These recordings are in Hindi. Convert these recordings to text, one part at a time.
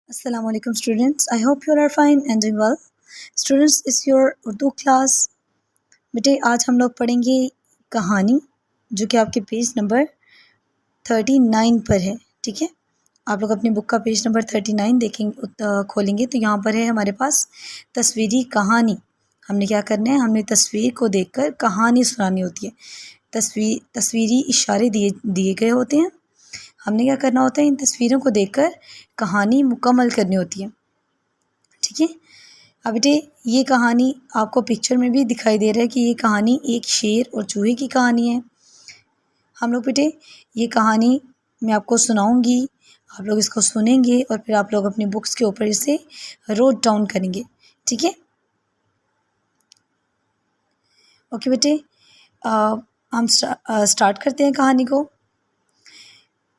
Assalamualaikum students. I hope you all are fine and doing well. Students, is your Urdu class. बेटे आज हम लोग पढ़ेंगे कहानी जो कि आपके पेज नंबर 39 पर है। ठीक है, आप लोग अपनी बुक का पेज नंबर 39 देखेंगे, खोलेंगे तो यहाँ पर है हमारे पास तस्वीरी कहानी। हमने क्या करना है, हमने तस्वीर को देखकर कहानी सुनानी होती है। तस्वीरी इशारे दिए गए होते हैं। हमने क्या करना होता है, इन तस्वीरों को देखकर कहानी मुकम्मल करनी होती है। ठीक है, अब बेटे ये कहानी आपको पिक्चर में भी दिखाई दे रहा है कि ये कहानी एक शेर और चूहे की कहानी है। हम लोग बेटे ये कहानी मैं आपको सुनाऊंगी, आप लोग इसको सुनेंगे और फिर आप लोग अपनी बुक्स के ऊपर इसे नोट डाउन करेंगे। ठीक है, ओके बेटे हम स्टार्ट करते हैं कहानी को।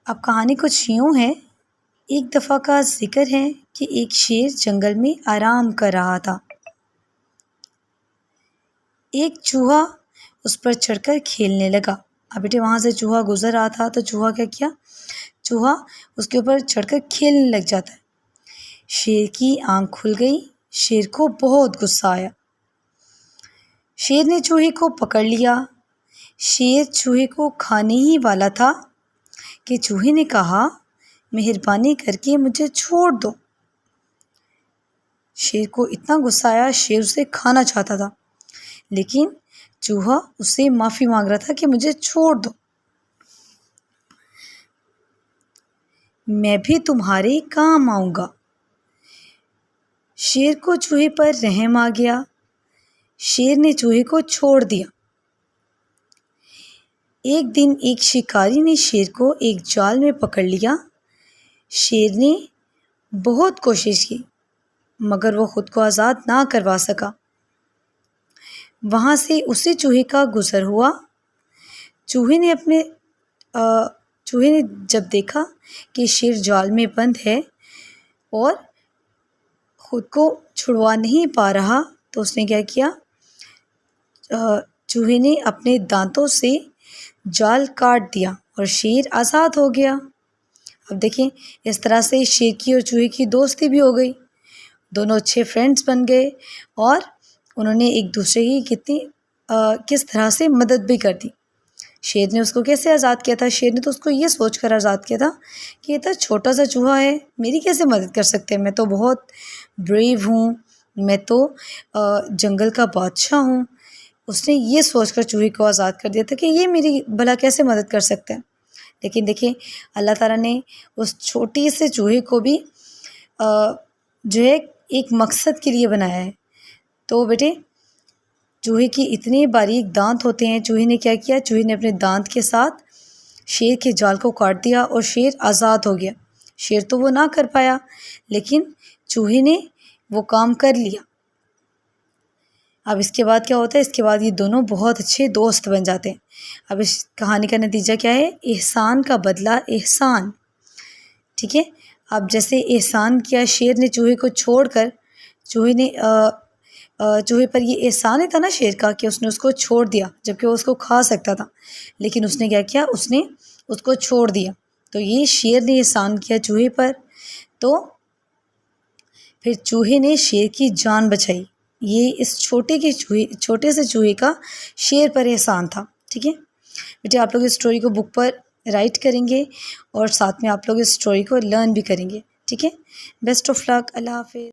अब कहानी कुछ यूँ है। एक दफ़ा का जिक्र है कि एक शेर जंगल में आराम कर रहा था। एक चूहा उस पर चढ़कर खेलने लगा। अब बेटे वहाँ से चूहा गुजर रहा था तो चूहा क्या किया, चूहा उसके ऊपर चढ़कर खेलने लग जाता है। शेर की आंख खुल गई। शेर को बहुत गुस्सा आया। शेर ने चूहे को पकड़ लिया। शेर चूहे को खाने ही वाला था कि चूहे ने कहा, मेहरबानी करके मुझे छोड़ दो। शेर को इतना गुस्सा आया, शेर उसे खाना चाहता था लेकिन चूहा उससे माफ़ी मांग रहा था कि मुझे छोड़ दो, मैं भी तुम्हारे काम आऊँगा। शेर को चूहे पर रहम आ गया। शेर ने चूहे को छोड़ दिया। एक दिन एक शिकारी ने शेर को एक जाल में पकड़ लिया। शेर ने बहुत कोशिश की मगर वो खुद को आज़ाद ना करवा सका। वहाँ से उसी चूहे का गुज़र हुआ। चूहे ने जब देखा कि शेर जाल में बंद है और खुद को छुड़वा नहीं पा रहा तो उसने क्या किया, चूहे ने अपने दांतों से जाल काट दिया और शेर आज़ाद हो गया। अब देखें, इस तरह से शेर की और चूहे की दोस्ती भी हो गई। दोनों अच्छे फ्रेंड्स बन गए और उन्होंने एक दूसरे की किस तरह से मदद भी कर दी। शेर ने उसको कैसे आज़ाद किया था, शेर ने तो उसको ये सोचकर आज़ाद किया था कि ये तो छोटा सा चूहा है, मेरी कैसे मदद कर सकते हैं, मैं तो बहुत ब्रेव हूँ, मैं तो जंगल का बादशाह हूँ। उसने ये सोचकर चूहे को आज़ाद कर दिया था कि ये मेरी भला कैसे मदद कर सकते हैं। लेकिन देखिए अल्लाह ताला ने उस छोटे से चूहे को भी जो है एक मकसद के लिए बनाया है। तो बेटे चूहे की इतने बारीक दांत होते हैं। चूहे ने क्या किया, चूहे ने अपने दांत के साथ शेर के जाल को काट दिया और शेर आज़ाद हो गया। शेर तो वो ना कर पाया लेकिन चूहे ने वो काम कर लिया। अब इसके बाद क्या होता है, इसके बाद ये दोनों बहुत अच्छे दोस्त बन जाते हैं। अब इस कहानी का नतीजा क्या है, एहसान का बदला एहसान। ठीक है, अब जैसे एहसान किया शेर ने चूहे को छोड़कर, चूहे पर ये एहसान ही था ना शेर का कि उसने उसको छोड़ दिया जबकि वो उसको खा सकता था, लेकिन उसने क्या किया, उसने उसको छोड़ दिया। तो ये शेर ने एहसान किया चूहे पर, तो फिर चूहे ने शेर की जान बचाई। ये इस छोटे से चूहे का शेर पर एहसान था। ठीक है बेटे, आप लोग इस स्टोरी को बुक पर राइट करेंगे और साथ में आप लोग इस स्टोरी को लर्न भी करेंगे। ठीक है, बेस्ट ऑफ लक, अल्लाह हाफिज़।